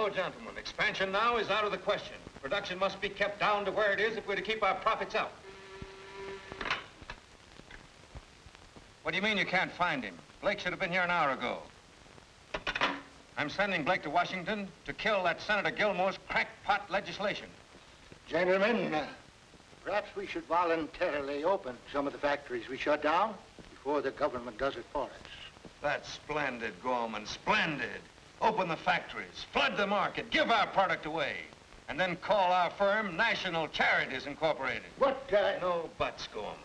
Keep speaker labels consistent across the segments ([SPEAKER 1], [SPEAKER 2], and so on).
[SPEAKER 1] No, gentlemen. Expansion now is out of the question. Production must be kept down to where it is if we're to keep our profits up. What do you mean you can't find him? Blake should have been here an hour ago. I'm sending Blake to Washington to kill that Senator Gilmore's crackpot legislation.
[SPEAKER 2] Gentlemen, perhaps we should voluntarily open some of the factories we shut down before the government does it for us.
[SPEAKER 1] That's splendid, Gorman, splendid. Open the factories, flood the market, give our product away, and then call our firm National Charities Incorporated.
[SPEAKER 2] What?
[SPEAKER 1] No buts, Gorman.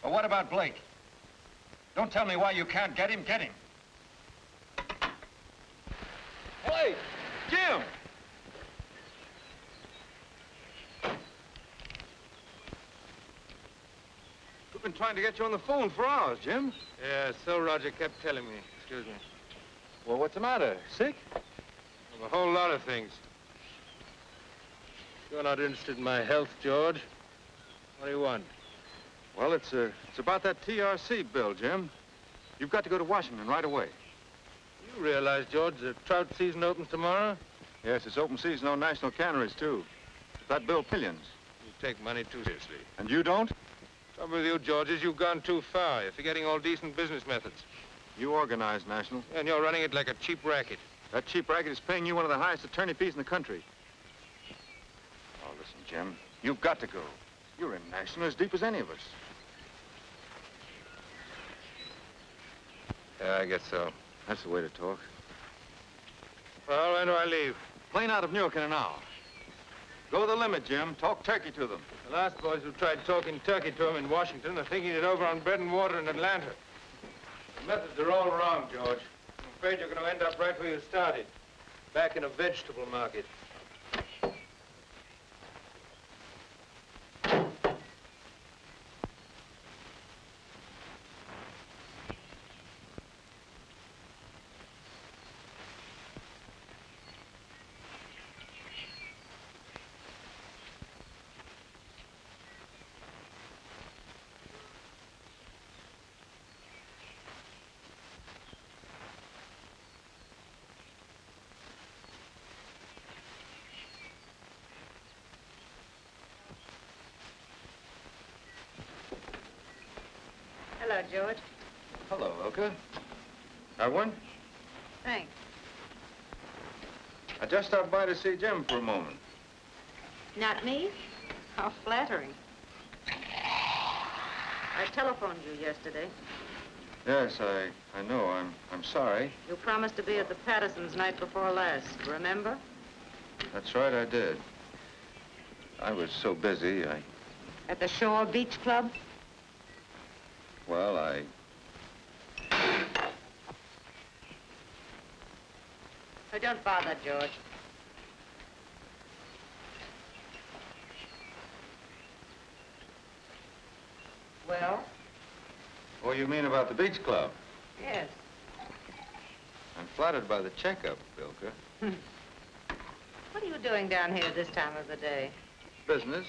[SPEAKER 1] But what about Blake? Don't tell me why you can't get him. Get him. Blake! Jim! We've been trying to get you on the phone for hours, Jim.
[SPEAKER 3] Yeah, so Roger kept telling me. Excuse me.
[SPEAKER 1] Well, what's the matter? Sick?
[SPEAKER 3] Well, a whole lot of things. You're not interested in my health, George. What do you want?
[SPEAKER 1] Well, it's about that TRC bill, Jim. You've got to go to Washington right away.
[SPEAKER 3] You realize, George, the trout season opens tomorrow?
[SPEAKER 1] Yes, it's open season on national canneries, too. That bill pillions.
[SPEAKER 3] You take money too seriously.
[SPEAKER 1] And you don't?
[SPEAKER 3] Trouble with you, George, is you've gone too far. You're forgetting all decent business methods.
[SPEAKER 1] You organize National.
[SPEAKER 3] And you're running it like a cheap racket.
[SPEAKER 1] That cheap racket is paying you one of the highest attorney fees in the country. Oh, listen, Jim, you've got to go. You're in National as deep as any of us.
[SPEAKER 3] Yeah, I guess so.
[SPEAKER 1] That's the way to talk.
[SPEAKER 3] Well, when do I leave?
[SPEAKER 1] Plane out of Newark in an hour. Go the limit, Jim. Talk turkey to them.
[SPEAKER 3] The last boys who tried talking turkey to him in Washington are thinking it over on bread and water in Atlanta. The methods are all wrong, George. I'm afraid you're going to end up right where you started, back in a vegetable market.
[SPEAKER 4] Hello, George.
[SPEAKER 1] Hello, Ilka. Evelyn?
[SPEAKER 4] Thanks.
[SPEAKER 1] I just stopped by to see Jim for a moment.
[SPEAKER 4] Not me? How flattering. I telephoned you yesterday.
[SPEAKER 1] Yes, I know. I'm sorry.
[SPEAKER 4] You promised to be at the Pattersons night before last, remember?
[SPEAKER 1] That's right, I did. I was so busy,
[SPEAKER 4] At the Shore Beach Club?
[SPEAKER 1] Well,
[SPEAKER 4] Oh, don't bother, George. Well?
[SPEAKER 1] What do you mean about the beach club?
[SPEAKER 4] Yes.
[SPEAKER 1] I'm flattered by the checkup, Ilka.
[SPEAKER 4] What are you doing down here this time of the day?
[SPEAKER 1] Business.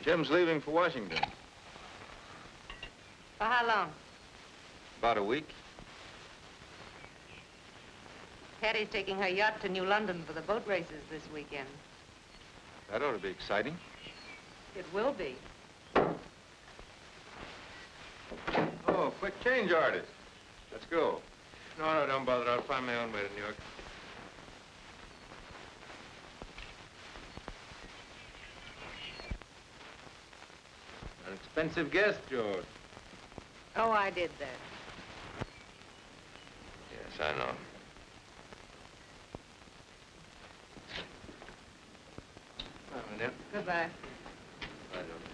[SPEAKER 1] Jim's leaving for Washington.
[SPEAKER 4] For how long?
[SPEAKER 1] About a week.
[SPEAKER 4] Patty's taking her yacht to New London for the boat races this weekend.
[SPEAKER 1] That ought to be exciting.
[SPEAKER 4] It will be.
[SPEAKER 1] Oh, quick change artist. Let's go.
[SPEAKER 3] No, don't bother. I'll find my own way to New York. An expensive guest, George.
[SPEAKER 4] Oh, I did that.
[SPEAKER 3] Yes, I know. Bye, my dear.
[SPEAKER 4] Goodbye.
[SPEAKER 3] Bye, George.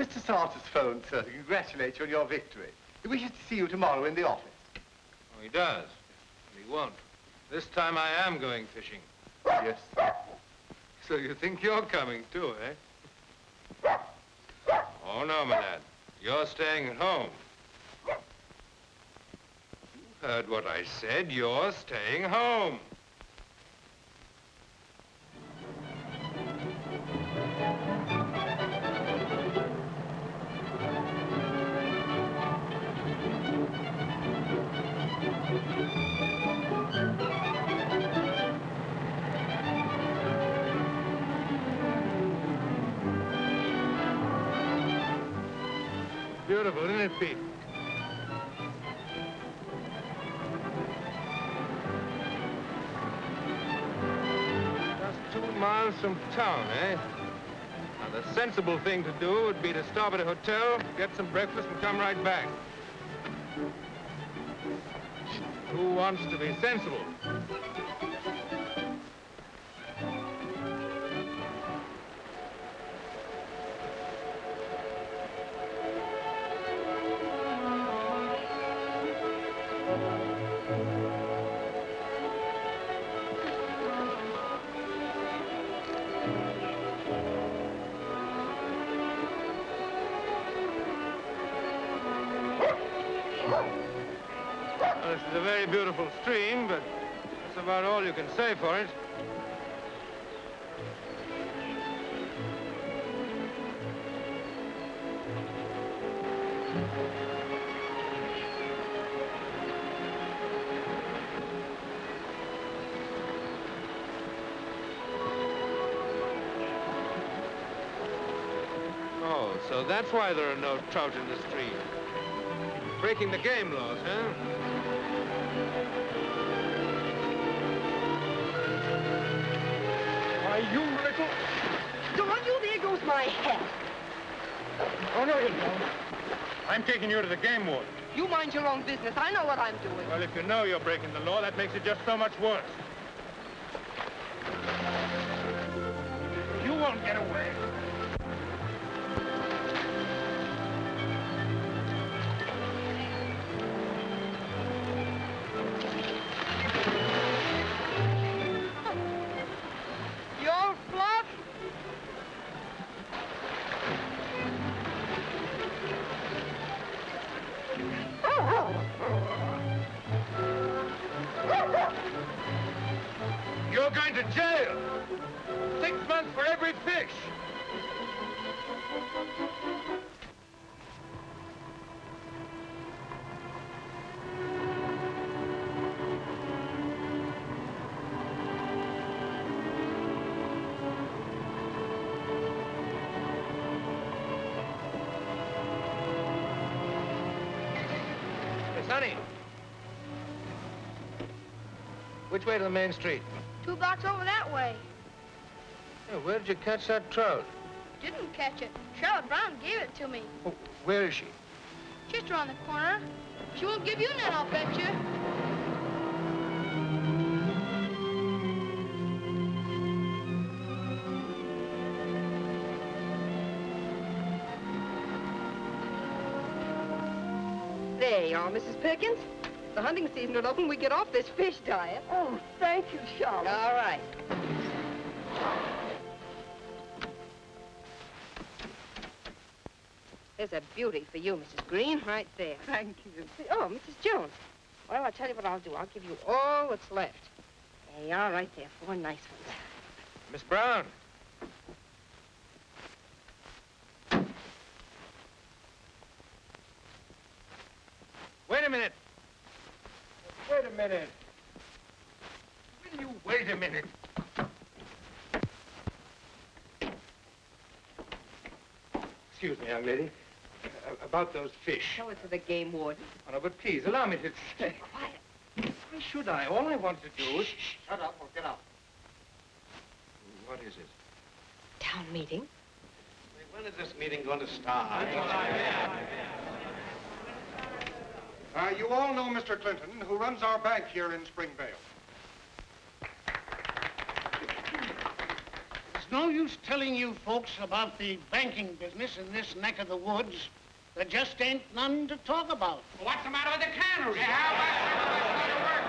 [SPEAKER 5] Mr. Sartos phoned, sir, to congratulate you on your victory. He wishes to see you tomorrow in the office.
[SPEAKER 3] Oh, he does. But he won't. This time I am going fishing.
[SPEAKER 5] Yes, sir.
[SPEAKER 3] So you think you're coming too, eh? Oh, no, my lad. You're staying at home. You heard what I said. You're staying home. Beautiful, isn't it, Pete? Just 2 miles from town, eh? Now, the sensible thing to do would be to stop at a hotel, get some breakfast, and come right back. Who wants to be sensible? Well, this is a very beautiful stream, but that's about all you can say for it. Oh, so that's why there are no trout in the stream. Breaking the game laws, huh? Why, you little...
[SPEAKER 6] Don't you? There goes my hat.
[SPEAKER 3] Oh, no, you don't. I'm taking you to the game warden.
[SPEAKER 6] You mind your own business. I know what I'm doing.
[SPEAKER 3] Well, if you know you're breaking the law, that makes it just so much worse. You won't get away.
[SPEAKER 6] You're fluff?
[SPEAKER 3] You're going to jail. 6 months for every fish. Hey, Sonny. Which way to the main street?
[SPEAKER 7] 2 blocks over that way.
[SPEAKER 3] Hey, where did you catch that trout?
[SPEAKER 7] Didn't catch it. Charlotte Brown gave it to me.
[SPEAKER 3] Oh, where is she?
[SPEAKER 7] Just around the corner. She won't give you none, I'll bet you.
[SPEAKER 6] There you are, Mrs. Perkins. The hunting season will open, we get off this fish diet.
[SPEAKER 8] Oh, thank you, Charlotte.
[SPEAKER 6] All right. There's a beauty for you, Mrs. Green, right there.
[SPEAKER 8] Thank you.
[SPEAKER 6] Oh, Mrs. Jones. Well, I'll tell you what I'll do. I'll give you all that's left. There you are, right there. 4 nice ones.
[SPEAKER 3] Miss Brown. Wait a minute. Wait a minute. Will you wait a minute? Excuse me, young lady. About those fish.
[SPEAKER 6] Show it to the game warden.
[SPEAKER 3] Oh, no, but please, allow me to say.
[SPEAKER 6] Quiet.
[SPEAKER 3] Why should I? All I want to do is...
[SPEAKER 2] Shut up or get out.
[SPEAKER 3] What is it?
[SPEAKER 6] Town meeting.
[SPEAKER 1] When is this meeting going to start?
[SPEAKER 9] You all know Mr. Clinton, who runs our bank here in Springvale.
[SPEAKER 10] no use telling you folks about the banking business in this neck of the woods. There just ain't none to talk about.
[SPEAKER 11] What's the matter with the cannery? How about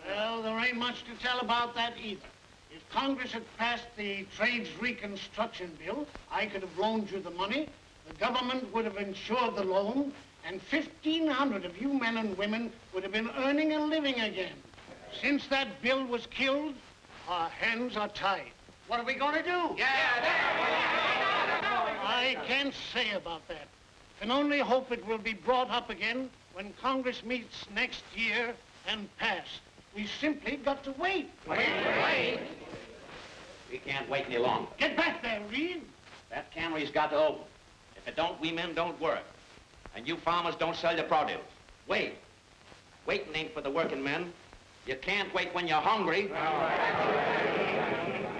[SPEAKER 10] Well, there ain't much to tell about that either. If Congress had passed the Trades Reconstruction Bill, I could have loaned you the money, the government would have insured the loan, and 1,500 of you men and women would have been earning a living again. Since that bill was killed, our hands are tied.
[SPEAKER 11] What are we going to do?
[SPEAKER 10] I can't say about that. Can only hope it will be brought up again when Congress meets next year and pass. We simply got to wait.
[SPEAKER 11] Wait. We can't wait any longer.
[SPEAKER 10] Get back there, Reed.
[SPEAKER 11] That cannery's got to open. If it don't, we men don't work. And you farmers don't sell your produce. Wait. Waiting ain't for the working men. You can't wait when you're hungry.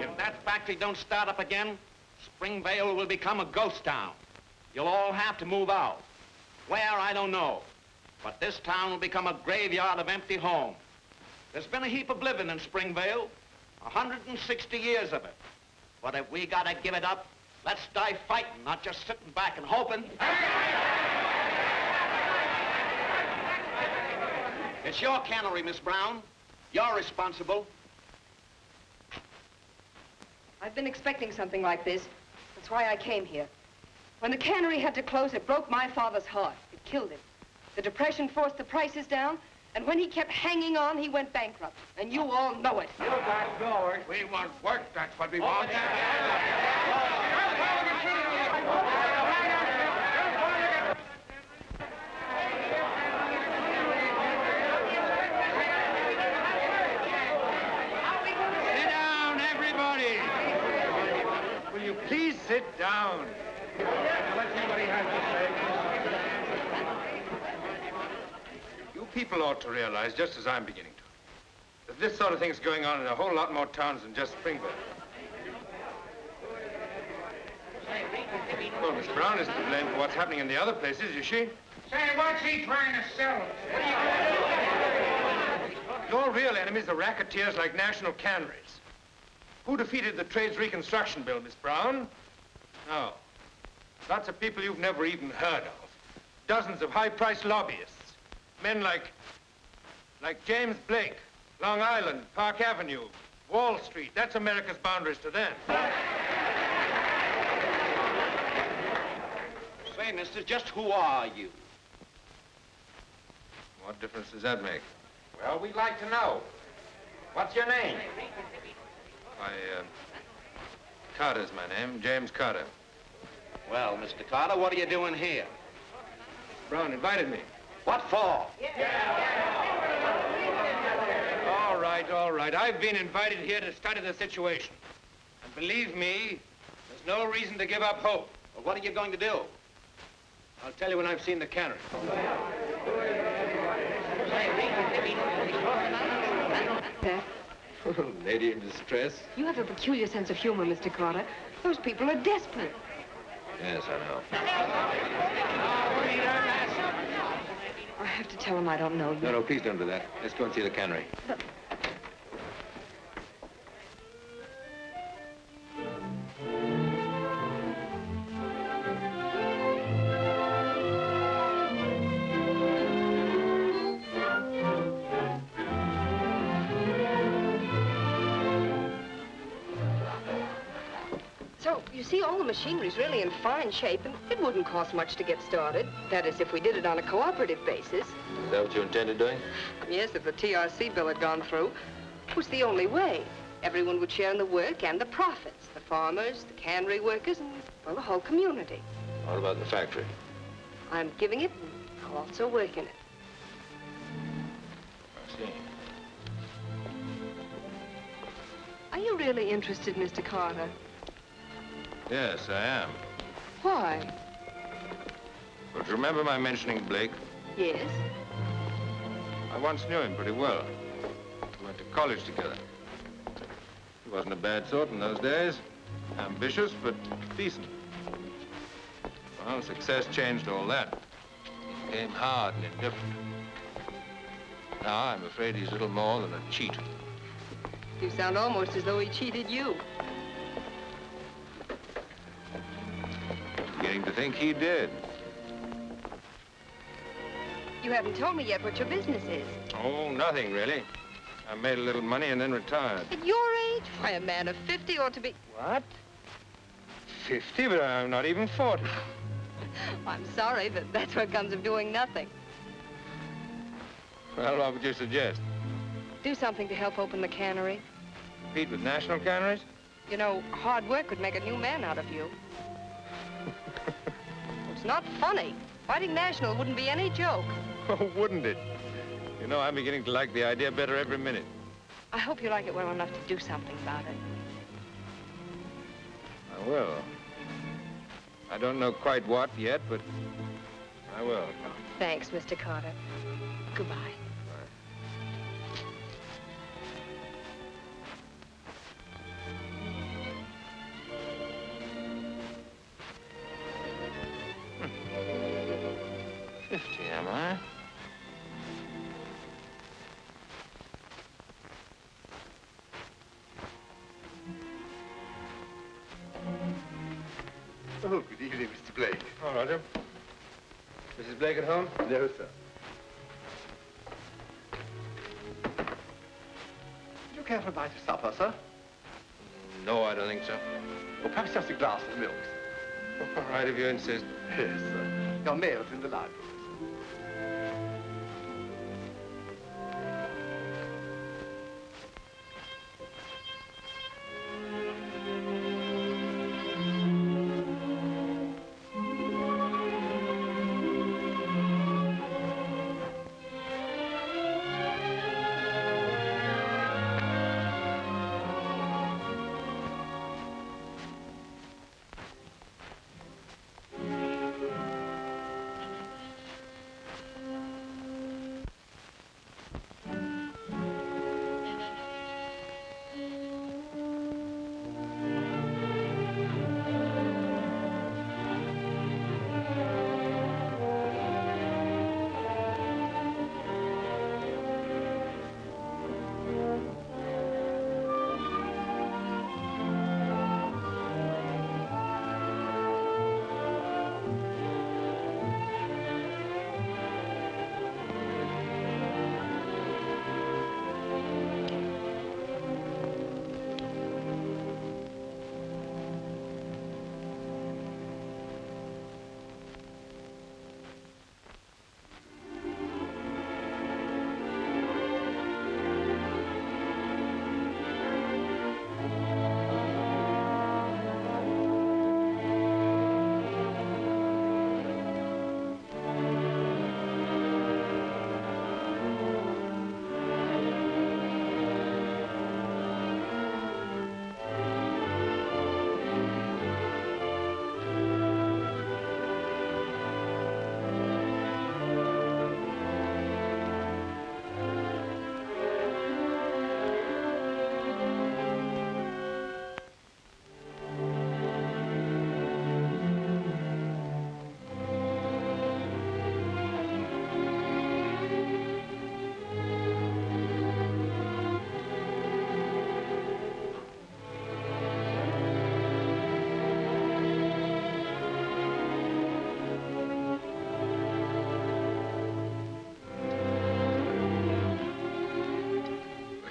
[SPEAKER 11] If that factory don't start up again, Springvale will become a ghost town. You'll all have to move out. Where, I don't know. But this town will become a graveyard of empty homes. There's been a heap of living in Springvale, 160 years of it. But if we gotta give it up, let's die fighting, not just sitting back and hoping. It's your cannery, Miss Brown. You're responsible.
[SPEAKER 6] I've been expecting something like this. That's why I came here. When the cannery had to close, it broke my father's heart. It killed him. The Depression forced the prices down, and when he kept hanging on, he went bankrupt. And you all know it.
[SPEAKER 11] You got yours.
[SPEAKER 9] We want work, that's what we want.
[SPEAKER 3] Sit down, everybody. Will you please sit down?
[SPEAKER 9] Let's see what he has to say.
[SPEAKER 3] You people ought to realize, just as I'm beginning to, that this sort of thing's going on in a whole lot more towns than just Springvale. Well, Miss Brown isn't to blame for what's happening in the other places, is she?
[SPEAKER 9] Say, what's he trying to sell us?
[SPEAKER 3] Your real enemies are racketeers like National Canneries. Who defeated the Trades Reconstruction Bill, Miss Brown? No. Lots of people you've never even heard of. Dozens of high-priced lobbyists. Men like James Blake, Long Island, Park Avenue, Wall Street. That's America's boundaries to them.
[SPEAKER 11] Say, mister, just who are you?
[SPEAKER 3] What difference does that make?
[SPEAKER 9] Well, we'd like to know. What's your name?
[SPEAKER 3] Carter's my name, James Carter.
[SPEAKER 11] Well, Mr. Carter, what are you doing here?
[SPEAKER 3] Brown invited me.
[SPEAKER 11] What for?
[SPEAKER 3] All right. I've been invited here to study the situation. And believe me, there's no reason to give up hope.
[SPEAKER 11] Well, what are you going to do?
[SPEAKER 3] I'll tell you when I've seen the cannery. Lady in distress?
[SPEAKER 6] You have a peculiar sense of humor, Mr. Carter. Those people are desperate.
[SPEAKER 3] Yes, I know.
[SPEAKER 6] I have to tell them I don't know you.
[SPEAKER 3] No, please don't do that. Let's go and see the cannery.
[SPEAKER 6] So, you see, all the machinery's really in fine shape, and it wouldn't cost much to get started. That is, if we did it on a cooperative basis.
[SPEAKER 3] Is that what you intended doing?
[SPEAKER 6] Yes, if the TRC bill had gone through. It was the only way. Everyone would share in the work and the profits. The farmers, the cannery workers, and, well, the whole community.
[SPEAKER 3] What about the factory?
[SPEAKER 6] I'm giving it, and I'll also work in it.
[SPEAKER 3] I see.
[SPEAKER 6] Are you really interested, Mr. Carter?
[SPEAKER 3] Yes, I am.
[SPEAKER 6] Why?
[SPEAKER 3] But remember my mentioning Blake?
[SPEAKER 6] Yes.
[SPEAKER 3] I once knew him pretty well. We went to college together. He wasn't a bad sort in those days. Ambitious, but decent. Well, success changed all that. He became hard and indifferent. Now, I'm afraid he's little more than a cheat.
[SPEAKER 6] You sound almost as though he cheated you.
[SPEAKER 3] seem to think he did.
[SPEAKER 6] You haven't told me yet what your business is.
[SPEAKER 3] Oh, nothing, really. I made a little money and then retired.
[SPEAKER 6] At your age? Why, a man of 50 ought to be...
[SPEAKER 3] What? 50? But I'm not even 40.
[SPEAKER 6] I'm sorry, but that's what comes of doing nothing.
[SPEAKER 3] Well, what would you suggest?
[SPEAKER 6] Do something to help open the cannery.
[SPEAKER 3] Compete with national canneries?
[SPEAKER 6] You know, hard work would make a new man out of you. It's not funny. Fighting national wouldn't be any joke.
[SPEAKER 3] Oh, wouldn't it? You know, I'm beginning to like the idea better every minute.
[SPEAKER 6] I hope you like it well enough to do something about it.
[SPEAKER 3] I will. I don't know quite what yet, but I will.
[SPEAKER 6] Thanks, Mr. Carter. Goodbye.
[SPEAKER 3] Bye. 50, am I?
[SPEAKER 5] Oh, good evening, Mr. Blake.
[SPEAKER 3] Oh, Roger. Mrs. Blake at home?
[SPEAKER 5] No, sir. Would you care for a bite of supper, sir?
[SPEAKER 3] No, I don't think so.
[SPEAKER 5] Or perhaps just a glass of milk, sir?
[SPEAKER 3] All right, if you insist.
[SPEAKER 5] Yes, sir. Your mail's in the library, sir.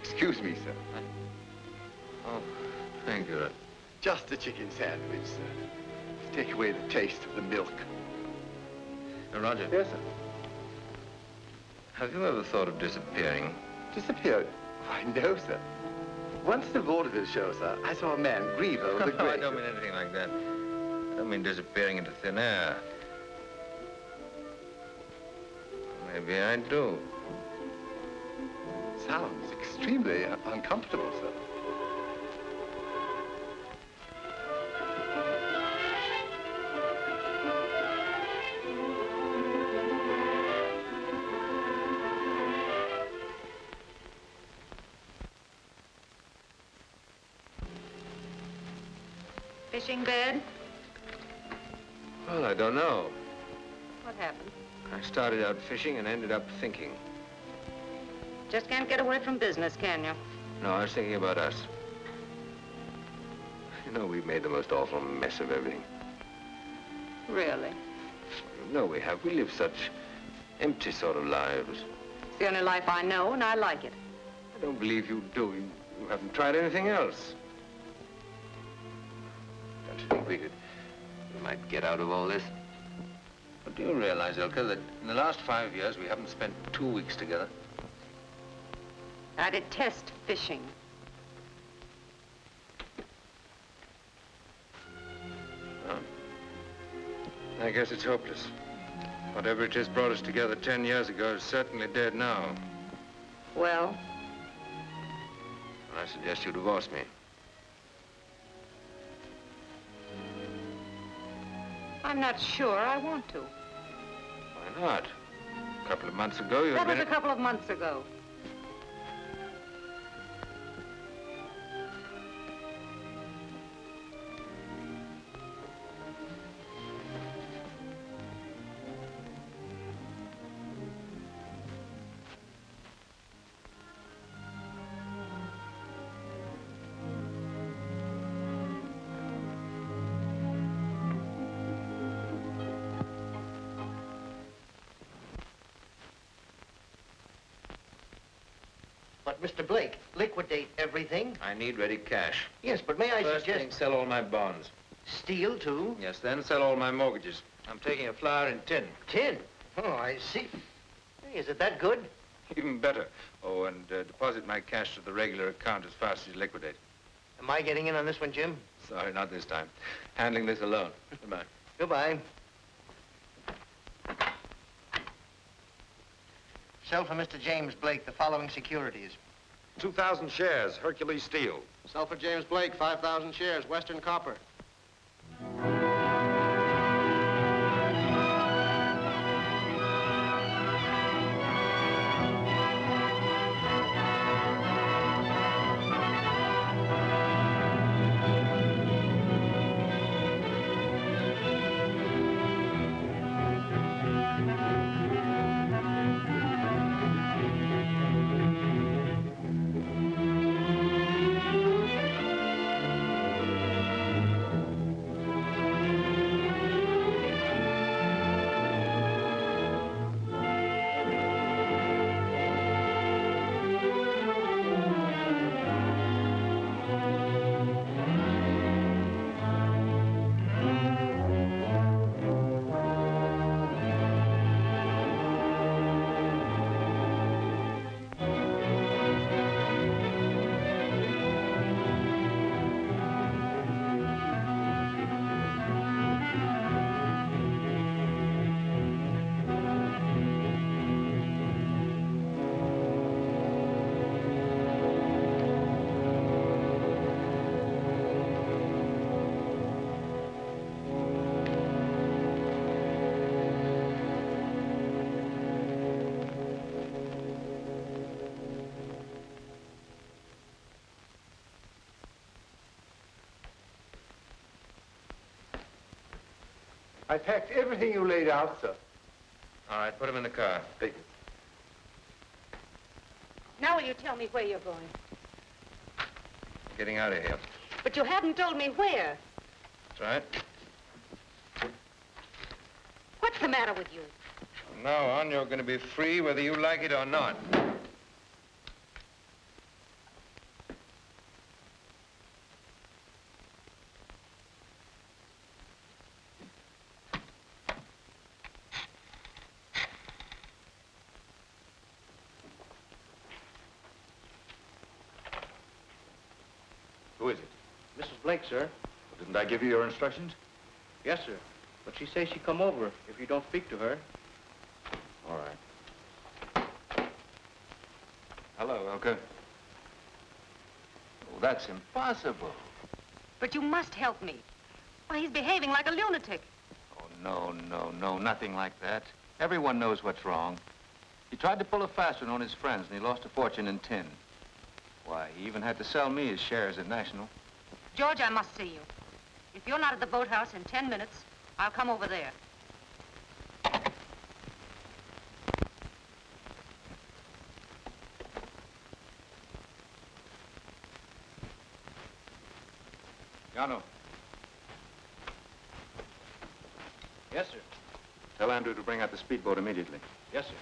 [SPEAKER 5] Excuse me, sir.
[SPEAKER 3] Oh, thank you.
[SPEAKER 5] Just a chicken sandwich, sir. To take away the taste of the milk.
[SPEAKER 3] Roger.
[SPEAKER 5] Yes, sir.
[SPEAKER 3] Have you ever thought of disappearing?
[SPEAKER 5] Disappeared? Why, no, sir. Once at the vaudeville show, sir, I saw a man grieve over the
[SPEAKER 3] No, I
[SPEAKER 5] grave.
[SPEAKER 3] don't mean anything like that. I don't mean disappearing into thin air. Maybe I do.
[SPEAKER 5] Sounds extremely uncomfortable, sir.
[SPEAKER 4] Fishing bed?
[SPEAKER 3] Well, I don't know.
[SPEAKER 4] What happened?
[SPEAKER 3] I started out fishing and ended up thinking.
[SPEAKER 4] Just can't get away from business, can you?
[SPEAKER 3] No, I was thinking about us. You know, we've made the most awful mess of everything.
[SPEAKER 4] Really?
[SPEAKER 3] No, we have. We live such empty sort of lives.
[SPEAKER 4] It's the only life I know, and I like it.
[SPEAKER 3] I don't believe you do. You haven't tried anything else. Don't you think we might get out of all this?
[SPEAKER 1] But do you realize, Ilka, that in the last 5 years, we haven't spent 2 weeks together?
[SPEAKER 4] I detest fishing.
[SPEAKER 3] Well, I guess it's hopeless. Whatever it is brought us together 10 years ago is certainly dead now.
[SPEAKER 4] Well?
[SPEAKER 3] I suggest you divorce me.
[SPEAKER 4] I'm not sure I want to.
[SPEAKER 3] Why not? A couple of months ago, you had
[SPEAKER 4] That was
[SPEAKER 3] been...
[SPEAKER 4] a couple of months ago.
[SPEAKER 2] But, Mr. Blake, liquidate everything.
[SPEAKER 1] I need ready cash.
[SPEAKER 2] Yes, but may I
[SPEAKER 1] First
[SPEAKER 2] suggest...
[SPEAKER 1] thing, sell all my bonds.
[SPEAKER 2] Steal, too?
[SPEAKER 1] Yes, then sell all my mortgages. I'm taking a flower in tin.
[SPEAKER 2] Tin? Oh, I see. Hey, is it that good?
[SPEAKER 3] Even better. Oh, and deposit my cash to the regular account as fast as you liquidate.
[SPEAKER 2] Am I getting in on this one, Jim?
[SPEAKER 3] Sorry, not this time. Handling this alone. Goodbye.
[SPEAKER 2] Goodbye. Sell for Mr. James Blake the following securities.
[SPEAKER 3] 2,000 shares, Hercules Steel.
[SPEAKER 9] Sell for James Blake, 5,000 shares, Western Copper.
[SPEAKER 5] I packed everything you laid out, sir.
[SPEAKER 3] All right, put him in the car.
[SPEAKER 5] Thank you.
[SPEAKER 4] Now will you tell me where you're going?
[SPEAKER 3] Getting out of here.
[SPEAKER 4] But you haven't told me where.
[SPEAKER 3] That's right.
[SPEAKER 4] What's the matter with you?
[SPEAKER 3] From now on, you're going to be free whether you like it or not.
[SPEAKER 1] Who is it?
[SPEAKER 12] Mrs. Blake, sir.
[SPEAKER 1] Well, didn't I give you your instructions?
[SPEAKER 12] Yes, sir. But she says she come over if you don't speak to her.
[SPEAKER 1] All right. Hello, Ilka. Oh, that's impossible.
[SPEAKER 4] But you must help me. Why, he's behaving like a lunatic.
[SPEAKER 1] Oh, no, nothing like that. Everyone knows what's wrong. He tried to pull a fast one on his friends, and he lost a fortune in tin. Why, he even had to sell me his shares in National.
[SPEAKER 4] George, I must see you. If you're not at the boathouse in 10 minutes, I'll come over there.
[SPEAKER 1] Yano.
[SPEAKER 12] Yes, sir.
[SPEAKER 1] Tell Andrew to bring out the speedboat immediately.
[SPEAKER 12] Yes, sir.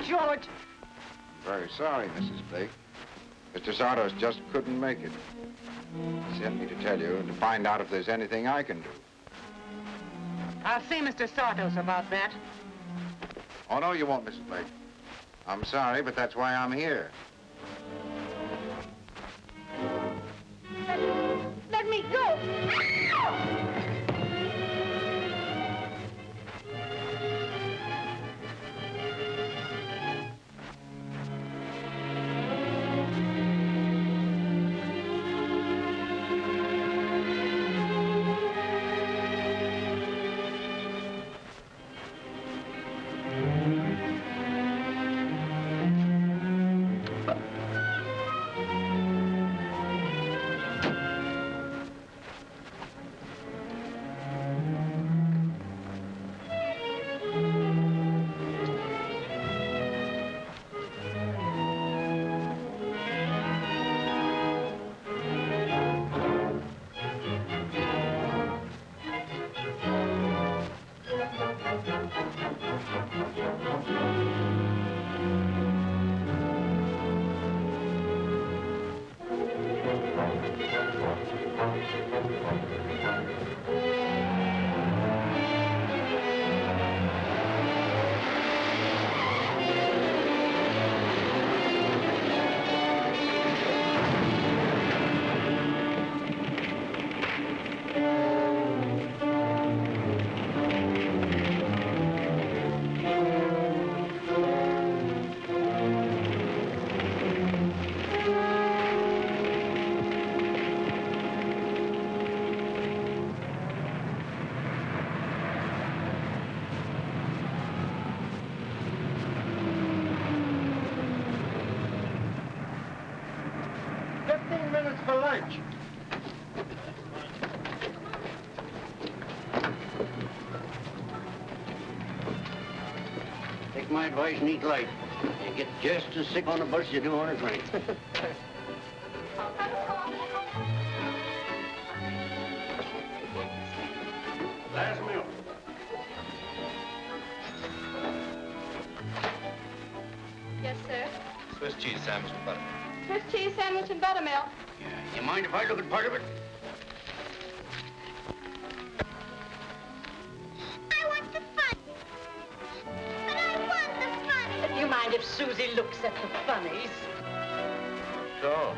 [SPEAKER 6] George!
[SPEAKER 13] Very sorry, Mrs. Blake. Mr. Sartos just couldn't make it. He sent me to tell you and to find out if there's anything I can do.
[SPEAKER 4] I'll see Mr. Sartos about that.
[SPEAKER 13] Oh, no, you won't, Mrs. Blake. I'm sorry, but that's why I'm here.
[SPEAKER 7] Let me go.
[SPEAKER 2] For lunch.
[SPEAKER 10] Take my advice and eat light. You get just as sick on a bus as you do on a train. Last meal.
[SPEAKER 7] Yes, sir.
[SPEAKER 1] Swiss cheese sandwich with butter.
[SPEAKER 7] Swiss cheese sandwich and buttermilk.
[SPEAKER 10] Yeah, you mind if I look at part of it?
[SPEAKER 7] I want the fun. But I want the fun.
[SPEAKER 4] Do you mind if Susie looks at the funnies?
[SPEAKER 1] Sure.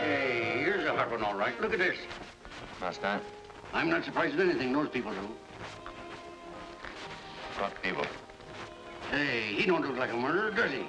[SPEAKER 10] Hey, here's a hot one, all right. Look at this.
[SPEAKER 1] Master?
[SPEAKER 10] I'm not surprised at anything those people do.
[SPEAKER 1] What people?
[SPEAKER 10] Hey, he don't look like a murderer, does he?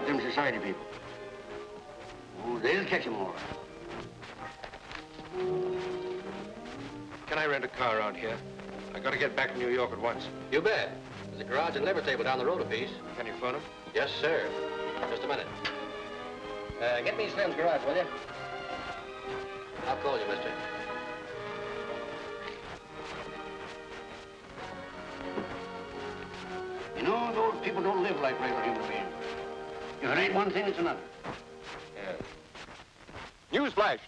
[SPEAKER 14] about them society people. Oh, they'll catch him all right.
[SPEAKER 3] Can I rent a car around here? I gotta get back to New York at once.
[SPEAKER 15] You bet. There's a garage and liver table down the road a piece.
[SPEAKER 3] Can you phone him?
[SPEAKER 15] Yes, sir. Just a minute. Get me Slim's garage, will you? I'll call you, mister.
[SPEAKER 14] You know, those people don't live like regular human beings. If it ain't one thing, it's another.
[SPEAKER 16] Newsflash.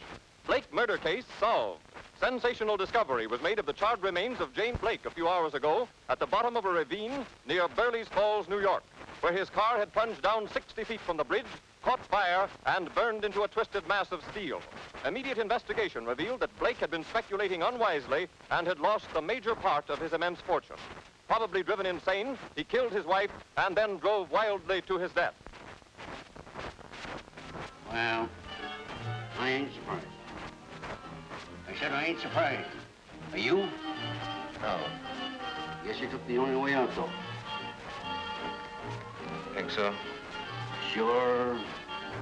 [SPEAKER 16] Blake murder case solved. Sensational discovery was made of the charred remains of Jane Blake a few hours ago at the bottom of a ravine near Burley's Falls, New York, where his car had plunged down 60 feet from the bridge, caught fire, and burned into a twisted mass of steel. Immediate investigation revealed that Blake had been speculating unwisely and had lost the major part of his immense fortune. Probably driven insane, he killed his wife and then drove wildly to his death.
[SPEAKER 14] Well, I ain't surprised. I said I ain't surprised. Are you?
[SPEAKER 13] No.
[SPEAKER 14] Guess you took the only way out, though.
[SPEAKER 3] Think so?
[SPEAKER 14] Sure.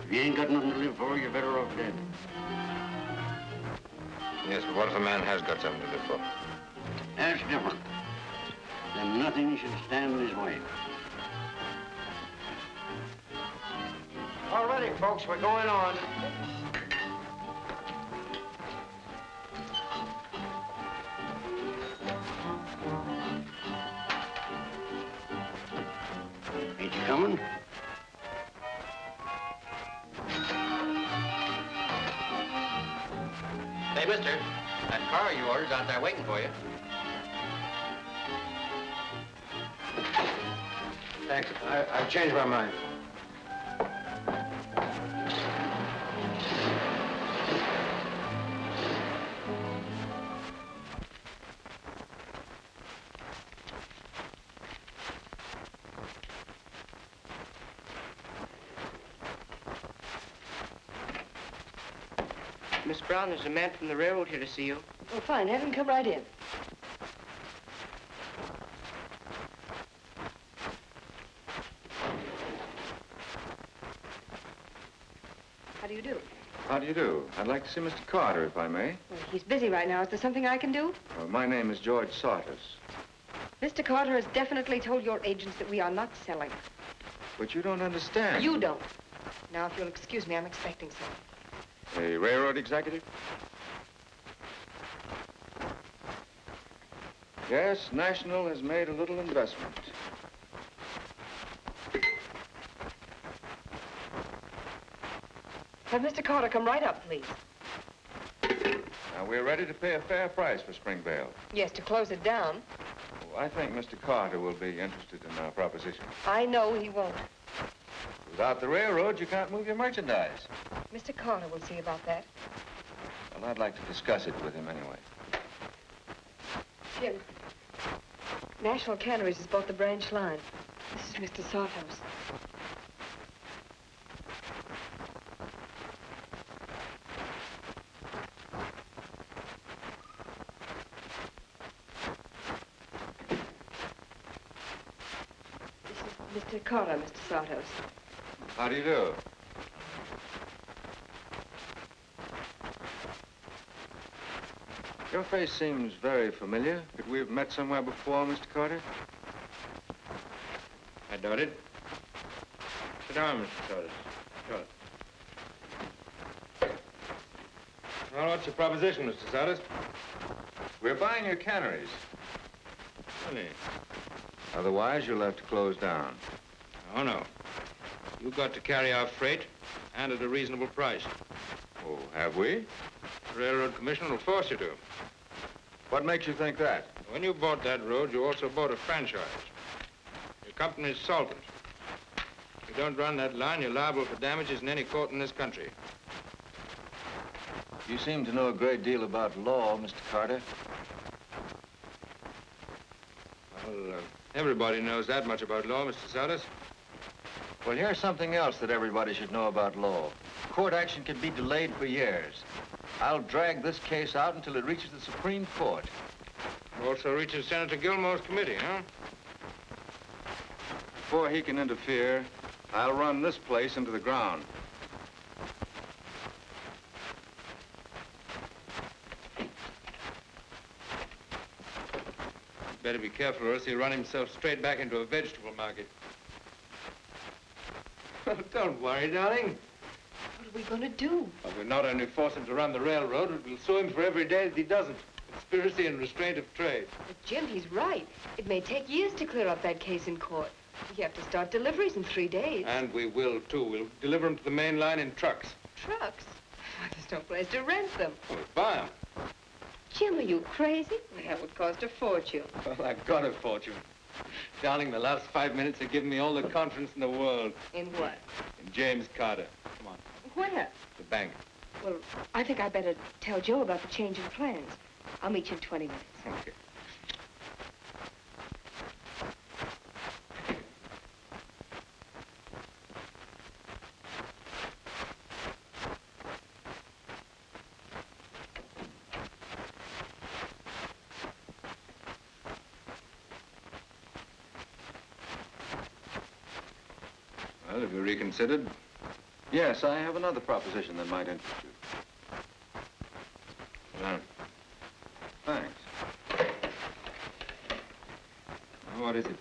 [SPEAKER 14] If you ain't got nothing to live for, you're better off dead.
[SPEAKER 13] Yes, but what if a man has got something to live for?
[SPEAKER 14] That's different. Then nothing should stand in his way.
[SPEAKER 1] All righty, folks, we're going on.
[SPEAKER 14] Ain't you coming?
[SPEAKER 15] Hey, mister, that car you ordered's out there waiting for you.
[SPEAKER 3] Thanks. I've changed my mind.
[SPEAKER 12] Miss Brown, there's a man from the railroad here to see you.
[SPEAKER 6] Oh, fine. Have him come right in. How do you do?
[SPEAKER 13] How do you do? I'd like to see Mr. Carter, if I may.
[SPEAKER 6] Well, he's busy right now. Is there something I can do?
[SPEAKER 13] My name is George Sartos.
[SPEAKER 6] Mr. Carter has definitely told your agents that we are not selling.
[SPEAKER 13] But you don't understand.
[SPEAKER 6] You don't. Now, if you'll excuse me, I'm expecting someone.
[SPEAKER 13] A railroad executive? Yes, National has made a little investment.
[SPEAKER 6] Have Mr. Carter come right up, please.
[SPEAKER 13] Now, we're ready to pay a fair price for Springvale.
[SPEAKER 6] Yes, to close it down.
[SPEAKER 13] Oh, I think Mr. Carter will be interested in our proposition.
[SPEAKER 6] I know he won't.
[SPEAKER 13] Without the railroad, you can't move your merchandise.
[SPEAKER 6] Mr. Carter will see about that.
[SPEAKER 13] Well, I'd like to discuss it with him anyway.
[SPEAKER 6] Jim, National Canneries has bought the branch line. This is Mr. Sartos. This is Mr. Carter, Mr. Sartos.
[SPEAKER 13] How do you do? Your face seems very familiar. Could we have met somewhere before, Mr. Carter?
[SPEAKER 3] I doubt it. Sit down, Mr. Sartos. Sure. Well, what's your proposition, Mr. Sartos?
[SPEAKER 13] We're buying your canneries.
[SPEAKER 3] Really?
[SPEAKER 13] Otherwise, you'll have to close down.
[SPEAKER 3] Oh, no. You've got to carry our freight, and at a reasonable price.
[SPEAKER 13] Oh, have we?
[SPEAKER 3] The Railroad Commission will force you to.
[SPEAKER 13] What makes you think that?
[SPEAKER 3] When you bought that road, you also bought a franchise. Your company's solvent. If you don't run that line, you're liable for damages in any court in this country.
[SPEAKER 13] You seem to know a great deal about law, Mr. Carter.
[SPEAKER 3] Well, everybody knows that much about law, Mr. Sartos.
[SPEAKER 13] Well, here's something else that everybody should know about law. Court action can be delayed for years. I'll drag this case out until it reaches the Supreme Court.
[SPEAKER 3] Also reaches Senator Gilmore's committee, huh?
[SPEAKER 13] Before he can interfere,
[SPEAKER 1] I'll run this place into the ground.
[SPEAKER 3] Better be careful, or else he'll run himself straight back into a vegetable market. Well, don't worry, darling.
[SPEAKER 6] What are we going to do?
[SPEAKER 3] Well, we'll not only force him to run the railroad, but we'll sue him for every day that he doesn't. Conspiracy and restraint of trade.
[SPEAKER 6] But, Jim, he's right. It may take years to clear up that case in court. We have to start deliveries in 3 days.
[SPEAKER 3] And we will, too. We'll deliver them to the main line in trucks.
[SPEAKER 6] Trucks? There's no place to rent them.
[SPEAKER 3] We'll buy them.
[SPEAKER 6] Jim, are you crazy? That would cost a fortune.
[SPEAKER 3] Well, I've got a fortune. Darling, the last 5 minutes have given me all the confidence in the world.
[SPEAKER 6] In what?
[SPEAKER 3] In James Carter. Come on.
[SPEAKER 6] Where?
[SPEAKER 3] The bank.
[SPEAKER 6] Well, I think I'd better tell Joe about the change in plans. I'll meet you in 20 minutes.
[SPEAKER 3] Okay.
[SPEAKER 1] Well, have you reconsidered? Yes, I have another proposition that might interest you.
[SPEAKER 3] Well,
[SPEAKER 1] thanks. What is it?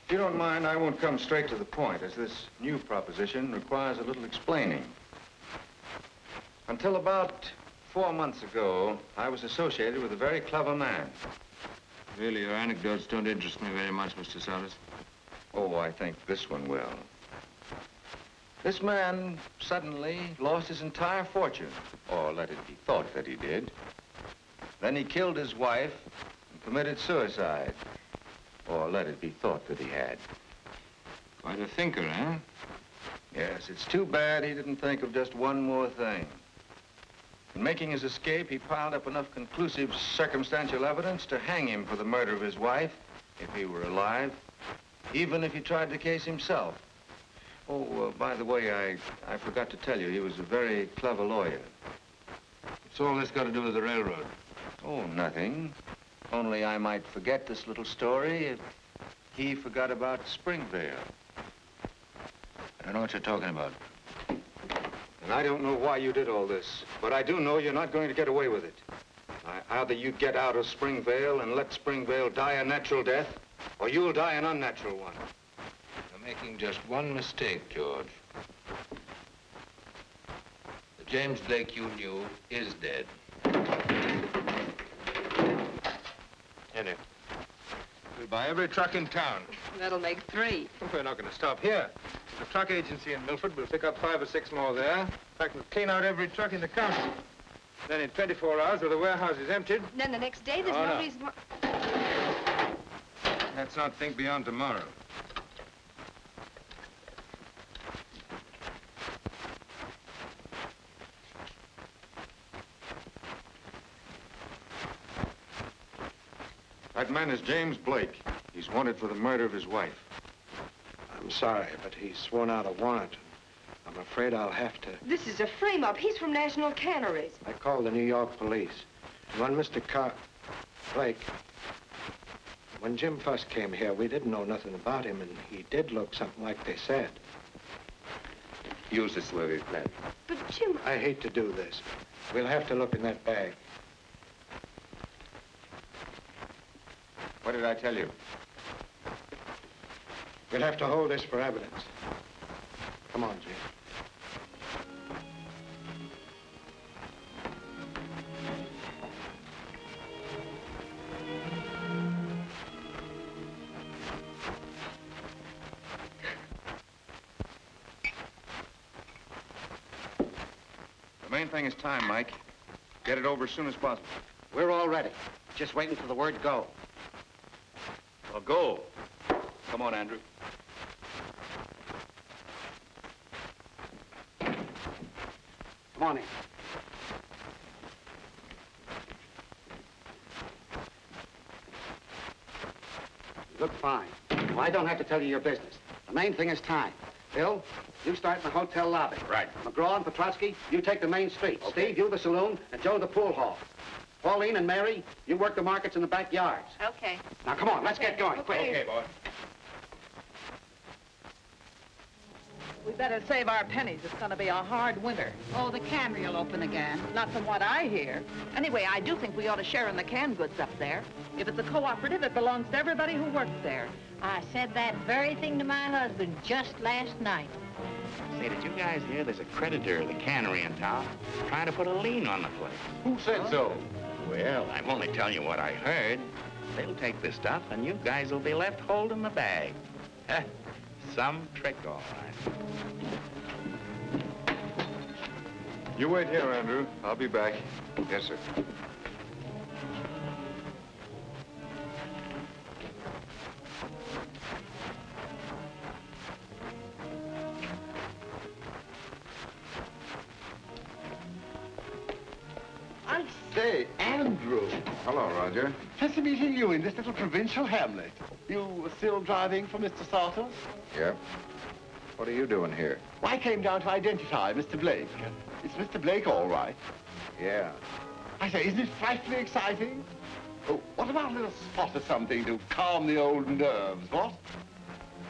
[SPEAKER 1] If you don't mind, I won't come straight to the point, as this new proposition requires a little explaining. Until about 4 months ago, I was associated with a very clever man.
[SPEAKER 3] Really, your anecdotes don't interest me very much, Mr. Sartos.
[SPEAKER 1] Oh, I think this one will. This man suddenly lost his entire fortune, or let it be thought that he did. Then he killed his wife and committed suicide, or let it be thought that he had.
[SPEAKER 3] Quite a thinker, eh?
[SPEAKER 1] Yes, it's too bad he didn't think of just one more thing. In making his escape, he piled up enough conclusive circumstantial evidence to hang him for the murder of his wife, if he were alive, even if he tried the case himself. Oh, by the way, I forgot to tell you, he was a very clever lawyer.
[SPEAKER 3] What's all this got to do with the railroad?
[SPEAKER 1] Oh, nothing. Only I might forget this little story if he forgot about Springvale.
[SPEAKER 3] I don't know what you're talking about.
[SPEAKER 1] And I don't know why you did all this, but I do know you're not going to get away with it. Either you get out of Springvale and let Springvale die a natural death, or you'll die an unnatural one.
[SPEAKER 3] You're making just one mistake, George. The James Blake you knew is dead. In it. We'll buy every truck in town.
[SPEAKER 6] That'll make 3.
[SPEAKER 3] We're not going to stop here. The truck agency in Milford will pick up 5 or 6 more there. In fact, we'll clean out every truck in the county. Then in 24 hours, with the warehouse is emptied.
[SPEAKER 6] And then the next day, there's no reason why...
[SPEAKER 1] Let's not think beyond tomorrow. That man is James Blake. He's wanted for the murder of his wife.
[SPEAKER 9] I'm sorry, but he's sworn out a warrant. I'm afraid I'll have to...
[SPEAKER 6] This is a frame-up. He's from National Canneries.
[SPEAKER 9] I called the New York police. And when Mr. Blake... When Jim first came here, we didn't know nothing about him, and he did look something like they said.
[SPEAKER 5] Use this where we plan.
[SPEAKER 6] But, Jim...
[SPEAKER 9] I hate to do this. We'll have to look in that bag.
[SPEAKER 1] What did I tell you?
[SPEAKER 9] We'll have to hold this for evidence. Come on, Jim.
[SPEAKER 1] The main thing is time, Mike. Get it over as soon as possible.
[SPEAKER 14] We're all ready. Just waiting for the word go.
[SPEAKER 1] Well, go. Come on, Andrew.
[SPEAKER 14] Come on in. You look fine. Well, I don't have to tell you your business. The main thing is time. Bill, you start in the hotel lobby.
[SPEAKER 5] Right.
[SPEAKER 14] McGraw and Petrotsky, you take the main street. Okay. Steve, you the saloon, and Joe the pool hall. Pauline and Mary, you work the markets in the backyards.
[SPEAKER 6] Okay.
[SPEAKER 14] Now, come on, let's get going, quick.
[SPEAKER 3] Okay, boy.
[SPEAKER 8] We better save our pennies. It's going to be a hard winter.
[SPEAKER 17] Oh, the cannery will open again.
[SPEAKER 8] Not from what I hear. Anyway, I do think we ought to share in the canned goods up there. If it's a cooperative, it belongs to everybody who works there.
[SPEAKER 17] I said that very thing to my husband just last night.
[SPEAKER 11] Say, did you guys hear there's a creditor of the cannery in town trying to put a lien on the place?
[SPEAKER 5] Who said so?
[SPEAKER 11] Well, I'm only telling you what I heard. They'll take the stuff, and you guys will be left holding the bag. Some trick, all right.
[SPEAKER 1] You wait here, Andrew. I'll be back.
[SPEAKER 5] Yes, sir.
[SPEAKER 14] I say, Andrew.
[SPEAKER 1] Hello, Roger.
[SPEAKER 14] Fancy meeting you in this little provincial hamlet. You still driving for Mr. Sartos?
[SPEAKER 1] Yep. What are you doing here?
[SPEAKER 14] Well, I came down to identify Mr. Blake. It's Mr. Blake, all right.
[SPEAKER 1] Yeah.
[SPEAKER 14] I say, isn't it frightfully exciting? Oh, what about a little spot or something to calm the old nerves, what?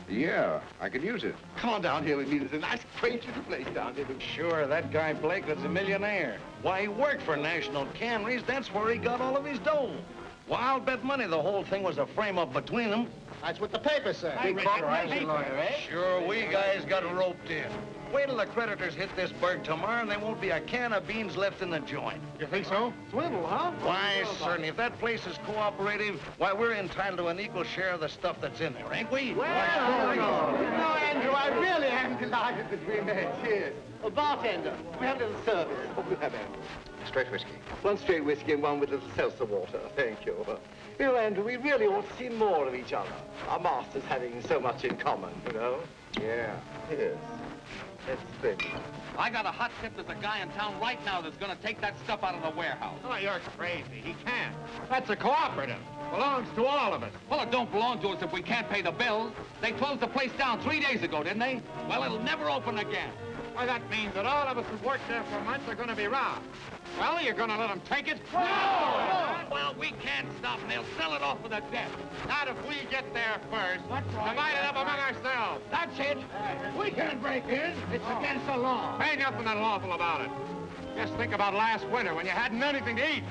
[SPEAKER 1] Yeah, I could use it.
[SPEAKER 14] Come on down here with me. There's a nice, quaint little place down here.
[SPEAKER 18] Sure, that guy Blake was a millionaire. Why, he worked for National Canneries. That's where he got all of his dough. Well, I'll bet money the whole thing was a frame-up between them.
[SPEAKER 10] That's what the paper said.
[SPEAKER 18] Big corporation lawyer, eh? Sure, we guys got roped in. Wait till the creditors hit this burg tomorrow and there won't be a can of beans left in the joint.
[SPEAKER 10] You think so?
[SPEAKER 18] Swindle, huh? Why, certainly. If that place is cooperative, why, we're entitled to an equal share of the stuff that's in there, ain't we?
[SPEAKER 14] Well, no, Andrew, I really am delighted that we met. Cheers. Oh, bartender, we have a little service. What do we have, Andrew?
[SPEAKER 5] Straight whiskey.
[SPEAKER 14] One straight whiskey and one with a little seltzer water. Thank you. You know, Andrew, we really ought to see more of each other. Our masters having so much in common, you know?
[SPEAKER 1] Yeah.
[SPEAKER 14] Yes. That's splendid.
[SPEAKER 11] I got a hot tip. There's a guy in town right now that's going to take that stuff out of the warehouse.
[SPEAKER 3] Oh, you're crazy. He can't. That's a cooperative. Belongs to all of us.
[SPEAKER 11] Well, it don't belong to us if we can't pay the bills. They closed the place down 3 days ago, didn't they? Well, it'll never open again.
[SPEAKER 3] Why, that means that all of us who worked there for months are going to be robbed. Well, you're going to let them take it?
[SPEAKER 11] No! Well, we can't stop them. They'll sell it off with a debt.
[SPEAKER 3] Not if we get there first. Divide it up among ourselves.
[SPEAKER 11] That's it.
[SPEAKER 10] We can't break in. It's against the law.
[SPEAKER 3] Ain't nothing unlawful about it. Just think about last winter when you hadn't anything to eat.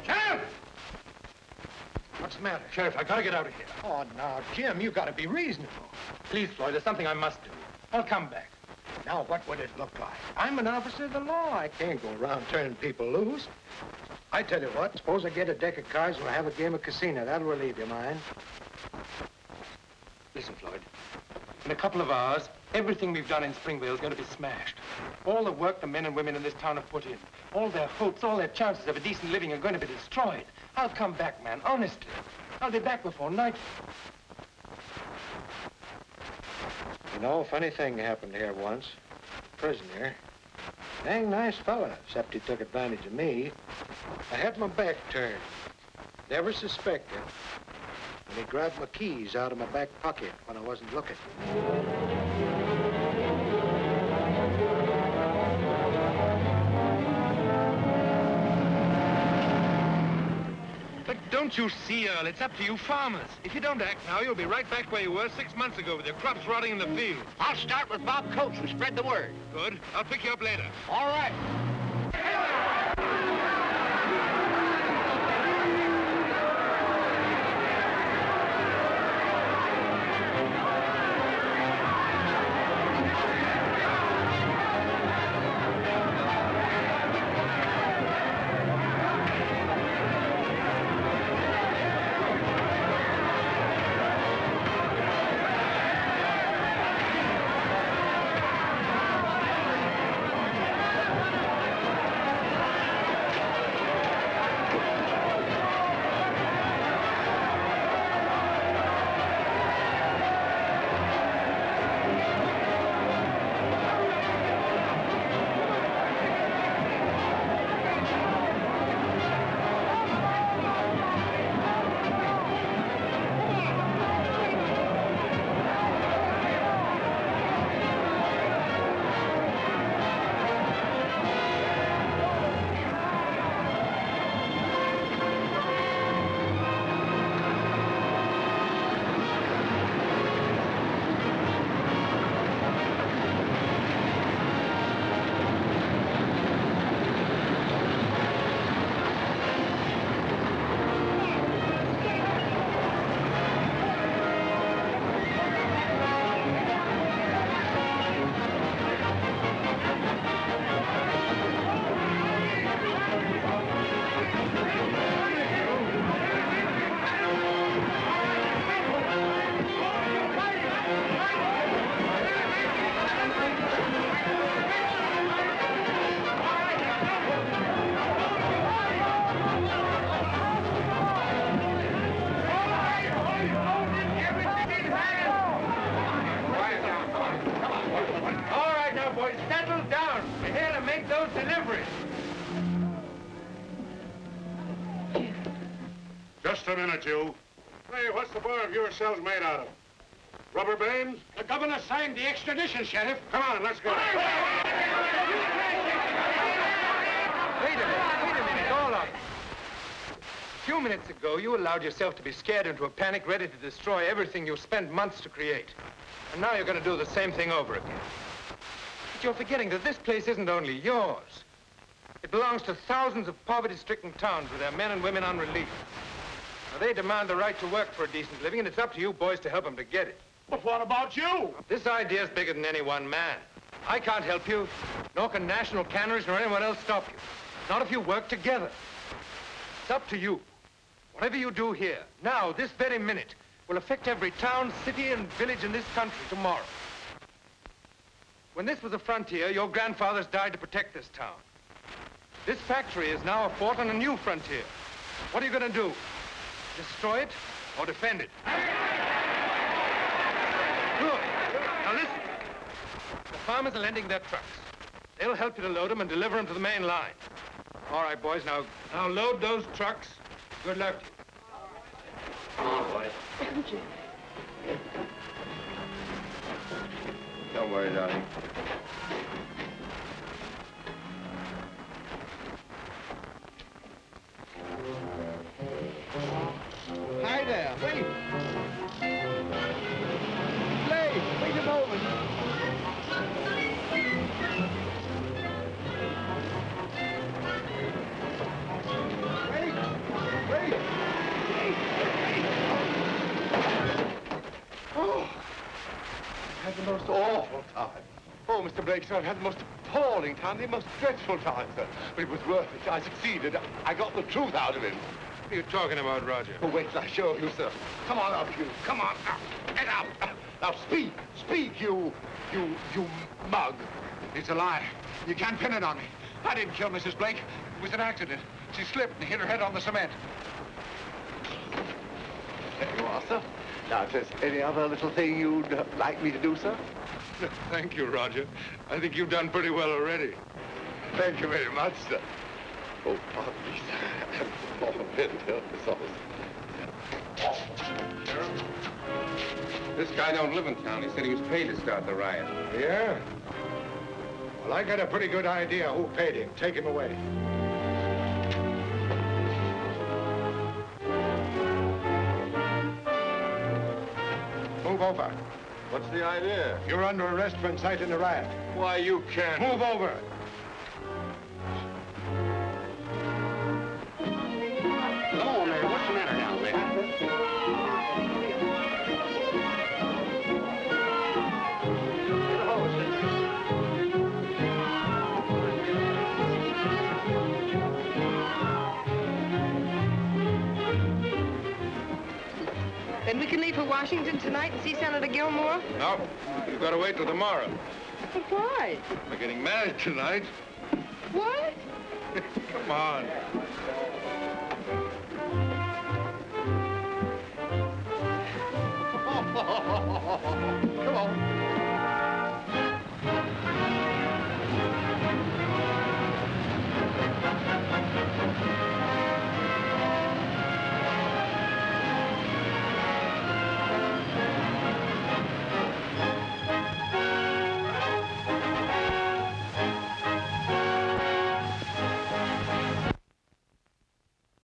[SPEAKER 10] Sheriff!
[SPEAKER 3] What's the matter? Sheriff, I gotta get out of here. Oh, now, Jim, you gotta be reasonable. Please, Floyd, there's something I must do. I'll come back. Now, what would it look like? I'm an officer of the law. I can't go around turning people loose.
[SPEAKER 9] I tell you what, suppose I get a deck of cards and we'll have a game of casino. That'll relieve your mind.
[SPEAKER 3] Listen, Floyd. In a couple of hours, everything we've done in Springvale is going to be smashed. All the work the men and women in this town have put in, all their hopes, all their chances of a decent living are going to be destroyed. I'll come back, man, honestly. I'll be back before night.
[SPEAKER 9] You know, a funny thing happened here once. Prisoner. Dang nice fella, except he took advantage of me. I had my back turned. Never suspected. And he grabbed my keys out of my back pocket when I wasn't looking.
[SPEAKER 3] But don't you see, Earl, it's up to you farmers. If you don't act now, you'll be right back where you were 6 months ago with your crops rotting in the field.
[SPEAKER 11] I'll start with Bob Coates and spread the word.
[SPEAKER 3] Good. I'll pick you up later.
[SPEAKER 11] All right.
[SPEAKER 3] make those deliveries.
[SPEAKER 19] Just a minute, you. Hey, what's the bar of your cells made out of? Rubber bands?
[SPEAKER 10] The governor signed the extradition, Sheriff.
[SPEAKER 19] Come on, let's go.
[SPEAKER 3] Wait a minute, all of you. A few minutes ago, you allowed yourself to be scared into a panic ready to destroy everything you spent months to create. And now you're going to do the same thing over again. But you're forgetting that this place isn't only yours. It belongs to thousands of poverty-stricken towns with their men and women on relief. Now, they demand the right to work for a decent living, and it's up to you boys to help them to get it.
[SPEAKER 10] But what about you?
[SPEAKER 3] This idea's bigger than any one man. I can't help you, nor can national canneries nor anyone else stop you. Not if you work together. It's up to you. Whatever you do here, now, this very minute, will affect every town, city, and village in this country tomorrow. When this was a frontier, your grandfathers died to protect this town. This factory is now a fort on a new frontier. What are you going to do? Destroy it or defend it? Good. Now listen. The farmers are lending their trucks. They'll help you to load them and deliver them to the main line. All right, boys, now load those trucks. Good luck to you.
[SPEAKER 15] Come on, boys.
[SPEAKER 13] Don't worry, darling.
[SPEAKER 10] Hi there, wait. Wait a moment. Wait.
[SPEAKER 14] Oh, I've had the most awful time. Oh, Mr. Blake, sir, I've had the most appalling time, the most dreadful time, sir. But it was worth it. I succeeded. I got the truth out of him.
[SPEAKER 3] What are you talking about, Roger?
[SPEAKER 14] Oh, wait till I show you, sir. Come on up, you. Come on. Now, get up. Now, speak. Speak, you mug.
[SPEAKER 19] It's a lie. You can't pin it on me. I didn't kill Mrs. Blake. It was an accident. She slipped and hit her head on the cement.
[SPEAKER 14] There you are, sir. Now, if there's any other little thing you'd like me to do, sir?
[SPEAKER 3] No, thank you, Roger. I think you've done pretty well already.
[SPEAKER 14] Thank you very much, sir. Oh, pardon me, sir. Oh, very sorry.
[SPEAKER 1] This guy don't live in town. He said he was paid to start the riot.
[SPEAKER 9] Yeah? Well, I got a pretty good idea who paid him. Take him away. Move over.
[SPEAKER 1] What's the idea?
[SPEAKER 9] You're under arrest for inciting the riot.
[SPEAKER 1] Why, you can't.
[SPEAKER 9] Move over.
[SPEAKER 10] Come on, Mary. What's the matter down there?
[SPEAKER 6] Then we can leave for Washington tonight and see Senator Gilmore?
[SPEAKER 3] No, you've got to wait till tomorrow.
[SPEAKER 6] But why?
[SPEAKER 3] We're getting married tonight.
[SPEAKER 6] What?
[SPEAKER 3] Come on.